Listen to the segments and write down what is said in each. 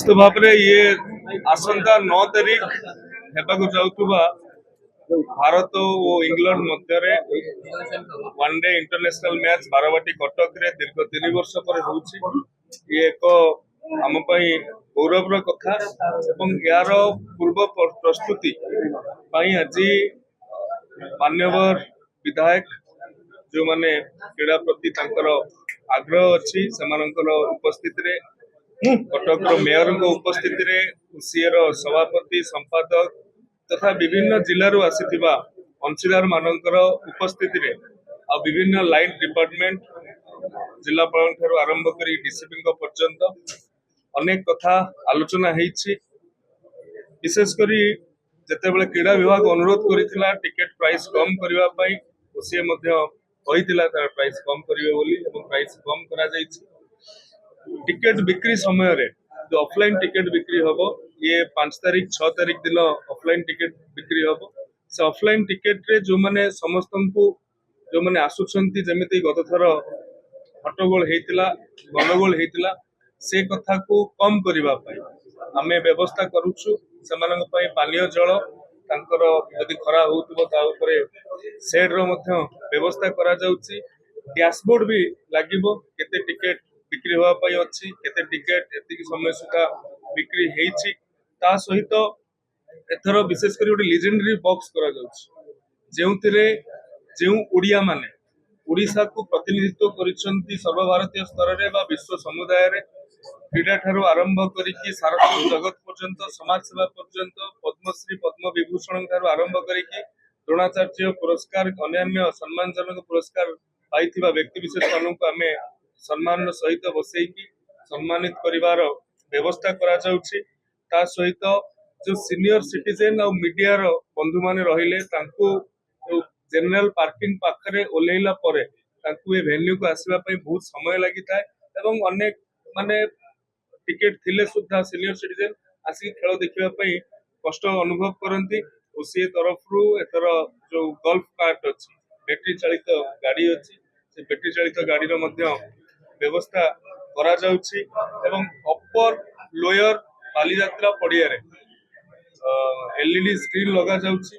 निश्चित भाव में ये आसंता 9 तारीख हेबाकु जाउतुबा भारत और इंग्लैंड मध्य one day international match Barabati Cuttack रे दीर्घ 3 वर्ष पर होउछि। ये एक आम गौरवर कथा एवं यार पूर्व प्रस्तुति आज मान्यवर विधायक जो माने क्रीड़ा प्रति आग्रह अच्छी उपस्थित रे कटक मेयर उपस्थित रे सीएर सभापति संपादक तथा विभिन्न जिलूर आसीथिबा अंशीदार मानकर उपस्थिति रे आ विभिन्न लाइन डिपार्टमेंट जिलापाल ठारू आरंभ करी डीसीपी पर्यंत अनेक कथा आलोचना होईछि। विशेष करी जेतेबेले क्रीड़ा विभाग अनुरोध करिथिला टिकेट प्राइस कम करबा पई ओसीए मध्य कहिथिला तार प्राइस कम करिवे बोली एवं प्राइस कम करा जाईछि। टिकेट बिक्री समय रे जो ऑफलाइन टिकेट बिक्री हबो ये 5 तारीख 6 तारीख दिन ऑफलाइन टिकेट बिक्री हबो। से ऑफलाइन टिकेट रे जो माने समस्तंकु जो माने आसुछंती जेमिति गत थर हट्टगोल हेतिला गंडगोल हेतिला से कथा को कम करबा पई आमे व्यवस्था करूछु। सेमानक पई पानीय जल तांकर यदि खरा होउतबो ता ऊपर शेड रो मध्य व्यवस्था करा जाउची। डैशबोर्ड भी लागिबो केते टिकेट बिक्री होआ पई अछि केते टिकेट एतिकी समय सुधा बिक्री हेछि। ता सहित एथर विशेष करी गोटे लेजेंडरी बॉक्स करा जाउछि जेउथिरे जेउ ओडिया माने ओडिशा को प्रतिनिधित्व करिसंती सर्वभारतीय स्तर रे बा विश्व समुदाय रे क्रीडा ठारू आरंभ करिकि सारस्वत जगत पर्यंत समाज सेवा पर्यंत पद्मश्री पद्म विभूषण ठारू आरंभ करिकि द्रोणाचार्य पुरस्कार अन्य सम्मानजनक पुरस्कार पाइथिबा व्यक्ति विशेष मानक आमे सम्मान सहित बसैकी सम्मानित करिवार व्यवस्था करा जाउछि। ता सहित जो सीनियर सिटीजन और मीडिया रो बंधु माने रहिले तांको जनरल पार्किंग पाखरे ओलेइला परे तांको ए वेन्यू को आसीबा पई बहुत समय लागि थाए एवं अनेक माने टिकेट थिले सुद्धा सीनियर सिटीजन आसी खेल देखिबा पई कष्ट अनुभव करंती। ओसी तरफ रु एतर जो गोल्फ कार्ट अछि बैटरी चालित गाड़ी अछि से बैटरी चालित गाड़ी रो मध्य व्यवस्था करा जाउछि एवं अपर लोयर बालीयात्रा पड़िया रे एलईडी स्क्रीन लगा जाउछि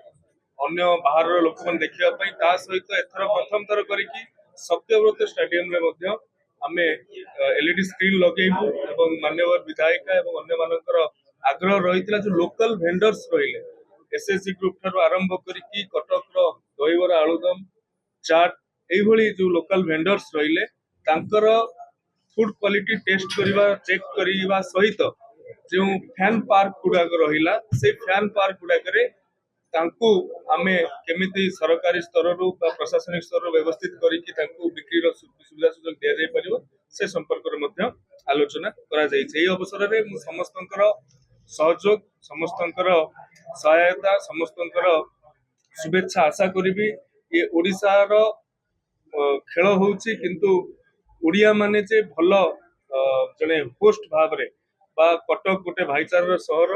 अन्य बाहर लोक मन देखिबा पई। ता सहित एथर प्रथम थर करिकि सत्यव्रत स्टेडियम रे मध्य आमे एलईडी स्क्रीन लगेइबु एवं मान्यवर विधायक एवं अन्य मानकर आग्रह रहितला जो लोकल वेंडर्स रहिले एसएसजी ग्रुप ठारू आरंभ करिकि कटक रो दहीबरा आलुदम चाट एई भली जो लोकल वेंडर्स रहिले तांकर फूड क्वालिटी टेस्ट करिबा चेक करिबा सहित जो फैन पार्क गुड़ाक रहिला से फैन पार्क गुड़ाक रे तांकु आमे केमिति सरकारी स्तर रु प्रशासनिक स्तर व्यवस्थित करिकि तांकु बिक्री रो सुविधा सुजोग दिया जाय परिबो से संपर्क रे मध्य आलोचना करा जाय छै। एई अवसर रे मु समस्तंकर सहयोग समस्तंकर सहायता समस्तंकर शुभेच्छा आशा करिबी। ये ओडिसा रो खेल होउछि किंतु ओडिया माने जे भल जने होस्ट भाव रे बा कटक गोटे भाईचार सहर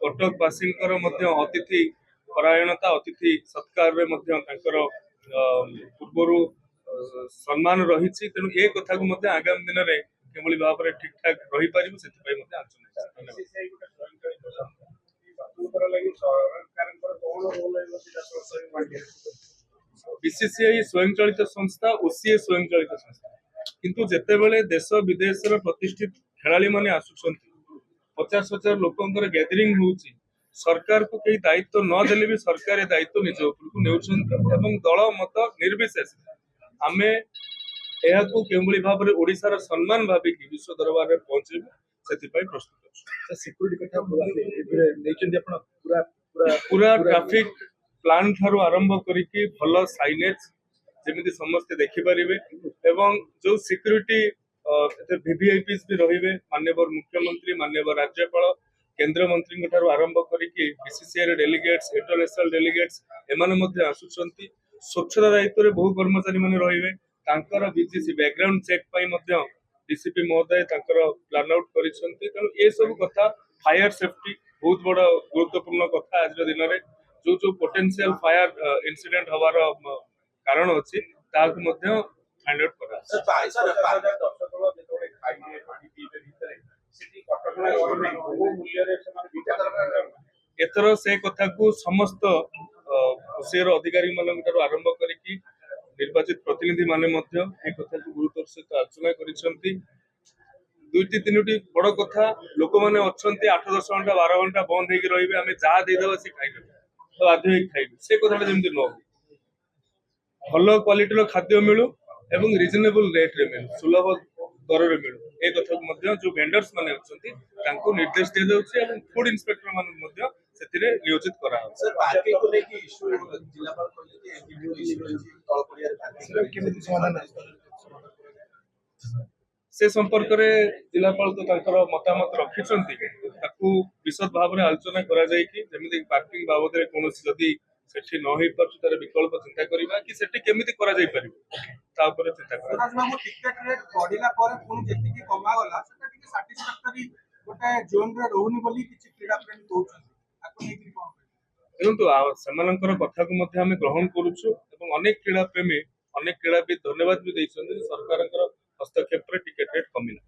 कटक बासिंकर मध्य अतिथि परायणता अतिथि सत्कार रे मध्य तांकर पूर्वरु सम्मान रहिछि। तेनु ए कथा को मध्य आगामी दिन रे केवली भाव रे ठीक ठाक रहि परिबो सेति पई मध्य आलोचना बीसीसीआई स्वयं चलित संस्था ओसीए स्वयं चलित संस्था किंतु जेतेबेले देश विदेश प्रतिष्ठित खेलाड़ी माने आसुछंती 50,000 लोकंकर गैदरिंग होउची सरकार को कई दायित्व न देले भी सरकार दायित्व निज उपरकू नेउछंती एवं दल मत निर्विशेष आमे एहा को केवली भाव रे ओडिसा रा सम्मान भाबी कि विश्व दरबार रे पहुंचेबो सेति पई प्रस्तुत अछि। सिक्युरिटी कथा नेचंदी अपन पूरा पूरा पूरा ट्रैफिक प्लान ठारू आरंभ करिकि भल साइनेज जेमिति समस्त देखि परिबे एवं जो सिक्युरिटी वीवीआईपीस भी रहिबे माननीय मुख्यमंत्री माननीय राज्यपाल केंद्र मंत्री ठारू आरंभ करिकि बीसीसीआई डेलीगेट्स इंटरनेशनल डेलीगेट्स एमाने मध्ये आसुछंती। स्वच्छता दायित्व रे बहु कर्मचारी माने रहिबे तांकर बीजीसी बैकग्राउंड चेक पई मध्ये डीसीपी महोदय तांकर प्लान आउट करिसंती। तेणु ए सब कथा फायर सेफ्टी बहुत बड़ गुरुत्वपूर्ण कथा आज दिन रे जो जो पोटेंशियल फायर इंसिडेंट हवार कारण अछि ताक मध्ये फाइंड आउट करा एथर से कथा को समस्त खुशीर अधिकारी मान आरंभ करिकी निर्वाचित प्रतिनिधि माने मध्य ए कथा को गुरुत्वर सहित आलोचना करिसेंती। दुईटी तीनोटी बड़ कथा लोक मैंने अच्छा 8-10 घंटा 12 घंटा बंद होगी रही आम जहाँ देदेव सी खाइबे तो बाध्य होई खाइबे से कथा जमी न भल क्वालिटी खाद्य मिलू एवं रिजनेबल रेट रे मिलू सुलभ दर रे मिलू ए कथा को जो वेंडर्स माने अछंती तांको निर्देश दिया जाउछि एवं फूड इंस्पेक्टर मान मध्य सेतिरे नियोजित करा हो। सर पार्किंग को लेके इशू जिलापाल कहले कि एमपी इशू रही तळपड़िया पार्किंग केमिति समाधान से संपर्क रे जिलापाल तो तांकर मतामत रखिसंती ताकू विशद भाव रे आलोचना करा जाय कि जेमिति पार्किंग बाबद रे कोनोसी जदी सेठी न होई पर तार विकल्प चिंता करबा कि सेठी केमिति करा जाय परिबो ता ऊपर चिंता करा। सुराज बाबू टिकट रेट बढ़िला पर पुणी जेति की कमा गला सेटा टिके सैटिस्फैक्टरी गोटे जोन रे रहउनी बोली किछि क्रीडा प्रेमी कहउछन आकु नै कि कोन देखु सेमानंकर कथा को मध्य आम ग्रहण करुछु एवं अनेक क्रीड़ा प्रेमी अनेक क्रीड़ाविद धन्यवाद भी देइछन सरकारंकर हस्तक्षेप रे टिकट रेट कमिला।